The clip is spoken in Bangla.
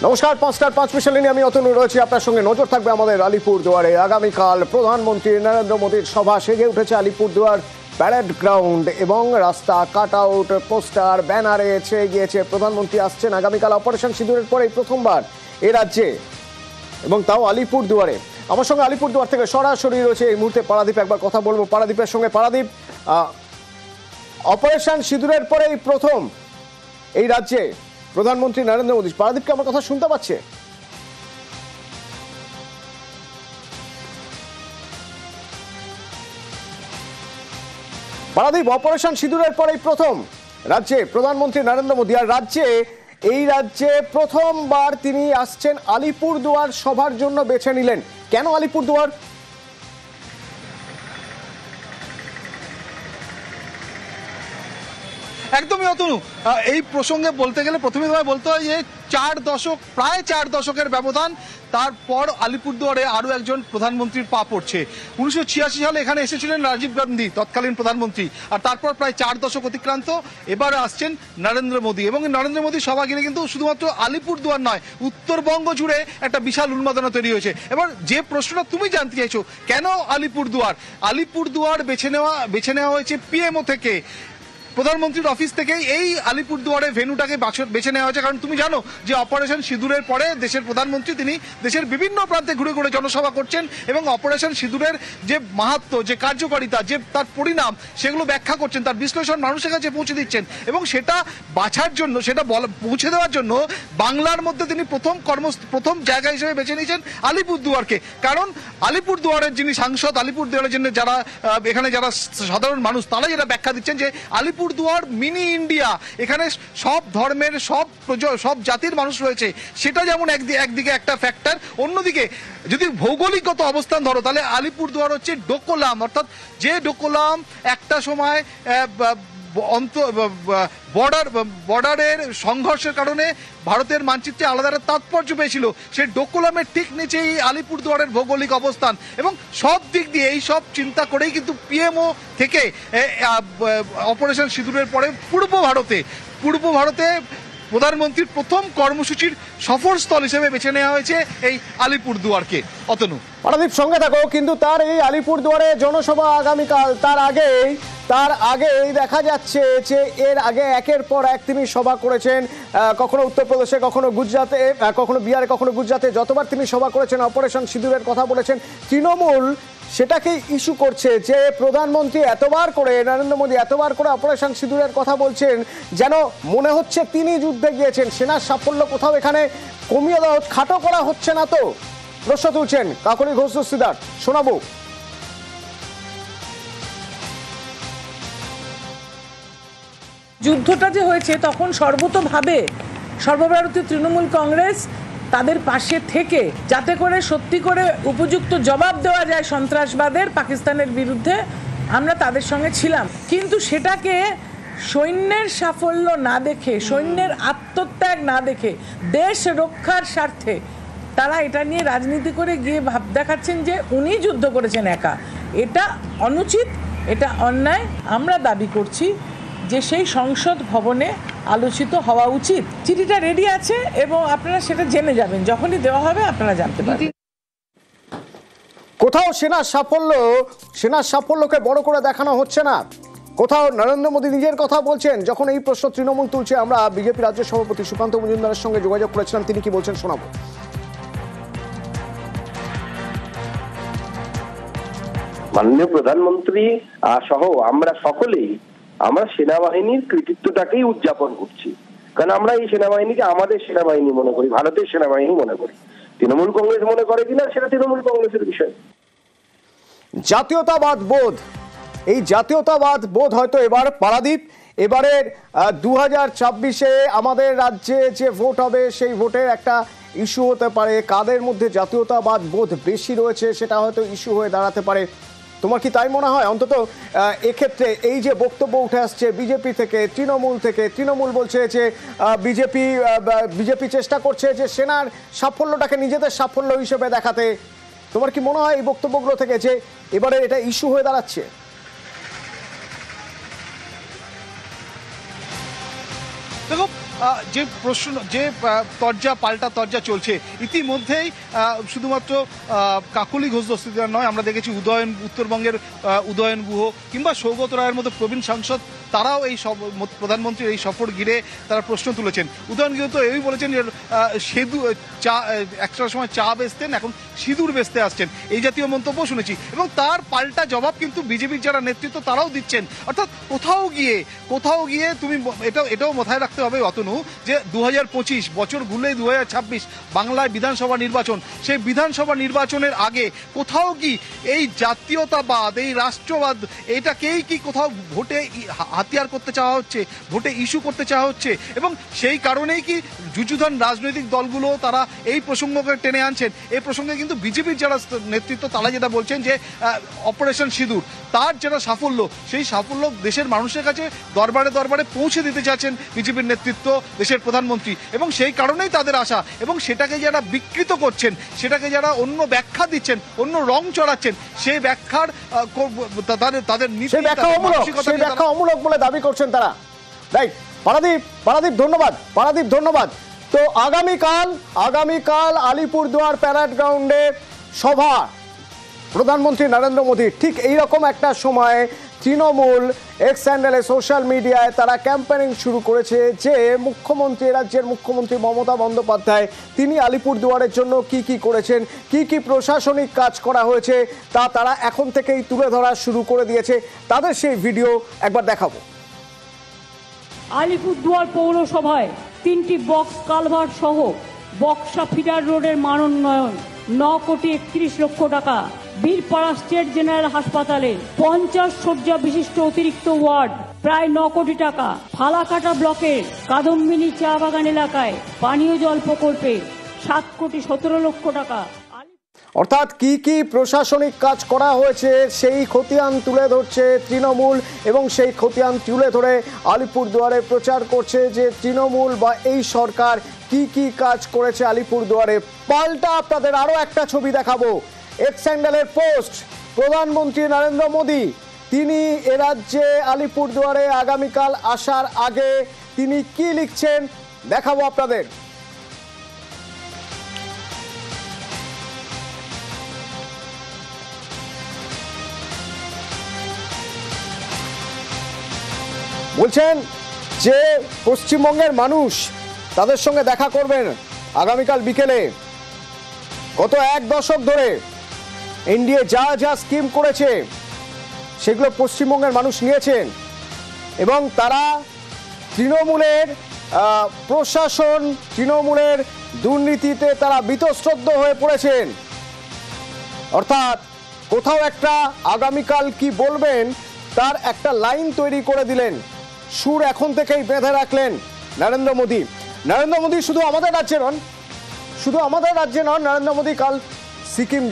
নমস্কার, 5টার 5 মিনিট নিয়ে আমি অতনু রয়েছি আপনার সঙ্গে। নজর থাকবে আমাদের আলিপুরদুয়ারে। আগামীকাল প্রধানমন্ত্রী নরেন্দ্র মোদীর সভা সেজে উঠেছে আলিপুরদুয়ার প্যারেড গ্রাউন্ড এবং রাস্তা কাট আউট, পোস্টার, ব্যানারে ছেয়ে গিয়েছে। প্রধানমন্ত্রী আসছেন আগামীকাল অপারেশন সিঁদুরের পরেই প্রথমবার এ রাজ্যে, এবং তাও আলিপুরদুয়ারে। আমার সঙ্গে আলিপুরদুয়ার থেকে সরাসরি রয়েছে এই মুহূর্তে পারাদীপ। একবার কথা বলবো পারাদীপের সঙ্গে। পারাদীপ, অপারেশন সিঁদুরের পরেই প্রথম এই রাজ্যে প্রধানমন্ত্রী নরেন্দ্র মোদী। পারাদীপকে আমার কথা শুনতে পাচ্ছে? পারাদীপ, অপারেশন সিঁদুরের পরেই প্রথম রাজ্যে প্রধানমন্ত্রী নরেন্দ্র মোদী, আর এই রাজ্যে প্রথমবার তিনি আসছেন আলিপুরদুয়ার সভার জন্য বেছে নিলেন। কেন আলিপুরদুয়ার? একদমই অতনু, এই প্রসঙ্গে বলতে গেলে প্রথমে বলতে হয় যে প্রায় 4 দশকের ব্যবধান, তারপর আলিপুরদুয়ারে আরও একজন প্রধানমন্ত্রীর পা পড়ছে। 1986 সালে এখানে এসেছিলেন রাজীব গান্ধী, তৎকালীন প্রধানমন্ত্রী, আর তারপর প্রায় 4 দশক অতিক্রান্ত এবার আসছেন নরেন্দ্র মোদী। এবং নরেন্দ্র মোদী সভা গেলে কিন্তু শুধুমাত্র আলিপুরদুয়ার নয়, উত্তরবঙ্গ জুড়ে একটা বিশাল উন্মাদনা তৈরি হয়েছে। এবার যে প্রশ্নটা তুমি জানতে চাইছো, কেন আলিপুরদুয়ার বেছে নেওয়া হয়েছে পিএমও থেকে, প্রধানমন্ত্রীর অফিস থেকেই এই আলিপুরদুয়ারে ভেন্যুটাকে বেছে নেওয়া হয়েছে। কারণ তুমি জানো যে অপারেশন সিঁদুরের পরে দেশের প্রধানমন্ত্রী তিনি দেশের বিভিন্ন প্রান্তে ঘুরে ঘুরে জনসভা করছেন এবং অপারেশন সিঁদুরের যে মাহাত্ম্য, যে কার্যকারিতা, যে তার পরিণাম, সেগুলো ব্যাখ্যা করছেন, তার বিশ্লেষণ মানুষের কাছে পৌঁছে দিচ্ছেন। এবং সেটা বাছার জন্য, সেটা পৌঁছে দেওয়ার জন্য বাংলার মধ্যে তিনি প্রথম জায়গা হিসেবে বেছে নিয়েছেন আলিপুরদুয়ারকে। কারণ আলিপুরদুয়ারের যিনি সাংসদ, আলিপুরদুয়ারের জন্য যারা সাধারণ মানুষ, তারা যেটা ব্যাখ্যা দিচ্ছেন যে আলিপুরদুয়ার মিনি ইন্ডিয়া, এখানে সব ধর্মের সব জাতির মানুষ রয়েছে, সেটা যেমন একদিকে একটা ফ্যাক্টর, অন্যদিকে যদি ভৌগোলিকগত অবস্থান ধরো তাহলে আলিপুরদুয়ার হচ্ছে ডোকলাম, অর্থাৎ যে ডোকলাম একটা সময় বর্ডারের সংঘর্ষের কারণে ভারতের মানচিত্রে আলাদা তাৎপর্য পেয়েছিল, সেই ডোকলামের ঠিক নিচেই আলিপুরদুয়ারের ভৌগোলিক অবস্থান। এবং সব দিক দিয়ে এই সব চিন্তা করেই কিন্তু পিএমও থেকে অপারেশন সিঁদুরের পরে পূর্ব ভারতে প্রধানমন্ত্রীর প্রথম কর্মসূচির সফরস্থল হিসেবে বেছে নেওয়া হয়েছে এই আলিপুরদুয়ারকে। অতনু, পারাদীপ সঙ্গে থাকো। কিন্তু তার এই আলিপুরদুয়ারে জনসভা আগামীকাল, তার আগেই দেখা যাচ্ছে যে এর আগে একের পর এক তিনি সভা করেছেন, কখনো উত্তরপ্রদেশে, কখনো গুজরাটে, কখনো বিহারে, কখনো গুজরাটে। যতবার তিনি সভা করেছেন অপারেশন সিঁদুরের কথা বলেছেন। তৃণমূল সেটাকে ইস্যু করছে যে প্রধানমন্ত্রী নরেন্দ্র মোদী এতবার করে অপারেশন সিঁদুরের কথা বলছেন, যেন মনে হচ্ছে তিনি যুদ্ধে গিয়েছেন। সেনার সাফল্য কোথাও এখানে কমিয়ে দেওয়া, খাটো করা হচ্ছে না তো? প্রশ্ন তুলছেন কাকলি ঘোষ দস্তিদার। শোনাবো। যুদ্ধটা যে হয়েছে তখন সর্বভারতীয় তৃণমূল কংগ্রেস তাদের পাশে থেকে, যাতে করে সত্যি করে উপযুক্ত জবাব দেওয়া যায় সন্ত্রাসবাদের, পাকিস্তানের বিরুদ্ধে, আমরা তাদের সঙ্গে ছিলাম। কিন্তু সেটাকে সৈন্যের সাফল্য না দেখে, সৈন্যের আত্মত্যাগ না দেখে, দেশ রক্ষার স্বার্থে তারা এটা নিয়ে রাজনীতি করে গিয়ে ভাব দেখাচ্ছেন যে উনি যুদ্ধ করেছেন একা। এটা অনুচিত, এটা অন্যায়। আমরা দাবি করছি যে সেই সংসদ ভবনে আলোচিত হওয়া উচিত। চিঠিটা রেডি আছে এবং আপনারা সেটা জেনে যাবেন, যখনই দেওয়া হবে আপনারা জানতে পারবেন। কোথাও সেনার সাফল্যকে বড় করে দেখানো হচ্ছে না, কোথাও নরেন্দ্র মোদী নিজের কথা বলছেন। যখন এই প্রশ্ন তৃণমূল তুলছে, আমরা বিজেপি রাজ্য সভাপতি সুকান্ত মজুমদারের সঙ্গে যোগাযোগ করেছিলাম, তিনি কি বলছেন শোনাবো। মাননীয় প্রধানমন্ত্রী সহ আমরা সকলেই সেনাবাহিনীর কৃতিত্বটাকেই উদযাপন করছি। কারণ আমরা এই সেনাবাহিনীকে আমাদের সেনাবাহিনী মনে করি, ভারতের সেনাবাহিনী মনে করি। তৃণমূল কংগ্রেস মনে করে কিনা সেটা তৃণমূল কংগ্রেসের বিষয়। এই জাতীয়তাবাদ বোধ হয়তো এবার পারাদীপ, এবারের 2024-এ আমাদের রাজ্যে যে ভোট হবে সেই ভোটের একটা ইস্যু হতে পারে। কাদের মধ্যে জাতীয়তাবাদ বোধ বেশি রয়েছে সেটা হয়তো ইস্যু হয়ে দাঁড়াতে পারে। তোমার কি তাই মনে হয়? অন্তত এক্ষেত্রে এই যে বক্তব্য উঠে আসছে বিজেপি থেকে, তৃণমূল বলছে যে বিজেপি চেষ্টা করছে যে সেনার সাফল্যটাকে নিজেদের সাফল্য হিসেবে দেখাতে। তোমার কি মনে হয় এই বক্তব্যগুলো থেকে যে এবারে এটা ইস্যু হয়ে দাঁড়াচ্ছে? দেখো, যে প্রশ্ন, যে তরজা পাল্টা তরজা চলছে ইতিমধ্যেই, শুধুমাত্র কাকলি ঘোষ দস্তিদার নয়, আমরা দেখেছি উত্তরবঙ্গের উদয়ন গুহ কিংবা সৌগত রায়ের মতো প্রবীণ সাংসদ, তারাও এই প্রধানমন্ত্রীর এই সফর ঘিরে তারা প্রশ্ন তুলেছেন। উদয়ন গুহ তো এই বলেছেন যে চা একটা সময় চা বেচতেন, এখন সিঁদুর বেচতে আসছেন, এই জাতীয় মন্তব্য শুনেছি। এবং তার পাল্টা জবাব কিন্তু বিজেপির যারা নেতৃত্ব তারাও দিচ্ছেন। অর্থাৎ কোথাও গিয়ে তুমি এটাও মাথায় রাখতে হবে অতনু, যে 2025 বছর ঘুরলেই 2026 বাংলায় বিধানসভা নির্বাচন। সেই বিধানসভা নির্বাচনের আগে কোথাও কি এই জাতীয়তাবাদ, এই রাষ্ট্রবাদ, এটাকেই কি কোথাও ভোটে হাতিয়ার করতে চাওয়া হচ্ছে, ভোটে ইস্যু করতে চাওয়া হচ্ছে? এবং সেই কারণেই কি যুযুধান রাজনৈতিক দলগুলো তারা এই প্রসঙ্গকে টেনে আনছেন। এই প্রসঙ্গে কিন্তু বিজেপির যারা নেতৃত্ব তারা যেটা বলছেন যে অপারেশন সিঁদুর, তার যেটা সাফল্য, সেই সাফল্য দেশের মানুষের কাছে দরবারে দরবারে পৌঁছে দিতে চাচ্ছেন বিজেপির নেতৃত্ব, দেশের প্রধানমন্ত্রী। এবং সেই কারণেই তাদের আশা, এবং সেটাকে যারা বিকৃত করছেন, সেটাকে যারা অন্য ব্যাখ্যা দিচ্ছেন, অন্য রং চড়াচ্ছেন, সেই ব্যাখ্যার তাদের ব্যাখ্যা অমূলক বলে দাবি করছেন তারা। রাইট, পারাদীপ ধন্যবাদ। তো আগামীকাল আলিপুরদুয়ার প্যারেড গ্রাউন্ডে সভা প্রধানমন্ত্রী নরেন্দ্র মোদী। ঠিক এইরকম একটা সময় তৃণমূল এক্স হ্যান্ডেলে সোশ্যাল মিডিয়ায় তারা ক্যাম্পেনিং শুরু করেছে যে রাজ্যের মুখ্যমন্ত্রী মমতা বন্দ্যোপাধ্যায় তিনি আলিপুরদুয়ারের জন্য কি করেছেন, কি প্রশাসনিক কাজ করা হয়েছে, তা তারা এখন থেকেই তুলে ধরা শুরু করে দিয়েছে। তাদের সেই ভিডিও একবার দেখাবো। আলিপুরদুয়ার পৌরসভায় 3টি বক্স কালভার্ট সহ বক্সা ফিডার রোডের মানোন্নয়ন 9 কোটি 31 লক্ষ টাকা। বীরপাড়া স্টেট জেনারেল হাসপাতালে 50 শয্যা বিশিষ্ট অতিরিক্ত ওয়ার্ড প্রায় 9 কোটি টাকা। ফালাকাটা ব্লকের কাদম্বিনী চা বাগান এলাকায় পানীয় জল প্রকল্পে 7 কোটি 17 লক্ষ টাকা। অর্থাৎ কি প্রশাসনিক কাজ করা হয়েছে সেই খতিয়ান তুলে ধরছে তৃণমূল, এবং সেই খতিয়ান তুলে ধরে আলিপুরদুয়ারে প্রচার করছে যে তৃণমূল বা এই সরকার কি কাজ করেছে আলিপুরদুয়ারে। পাল্টা আপনাদের আরো একটা ছবি দেখাবো। এক্স হ্যান্ডেলের পোস্ট, প্রধানমন্ত্রী নরেন্দ্র মোদী তিনি এ রাজ্যে আলিপুরদুয়ারে আগামীকাল আসার আগে তিনি কি লিখছেন দেখাবো আপনাদের। বলছেন যে পশ্চিমবঙ্গের মানুষ তাদের সঙ্গে দেখা করবেন আগামীকাল বিকেলে। গত 1 দশক ধরে এনডিএ যা স্কিম করেছে সেগুলো পশ্চিমবঙ্গের মানুষ নিয়েছেন, এবং তারা তৃণমূলের প্রশাসন, তৃণমূলের দুর্নীতিতে তারা বীতশ্রদ্ধ হয়ে পড়েছেন। অর্থাৎ কোথাও একটা আগামীকাল কি বলবেন তার একটা লাইন তৈরি করে দিলেন, সুর এখন থেকেই বেঁধে রাখলেন নরেন্দ্র মোদী। শুধু আমাদের রাজ্যে নন, নরেন্দ্র মোদী কাল সিকিম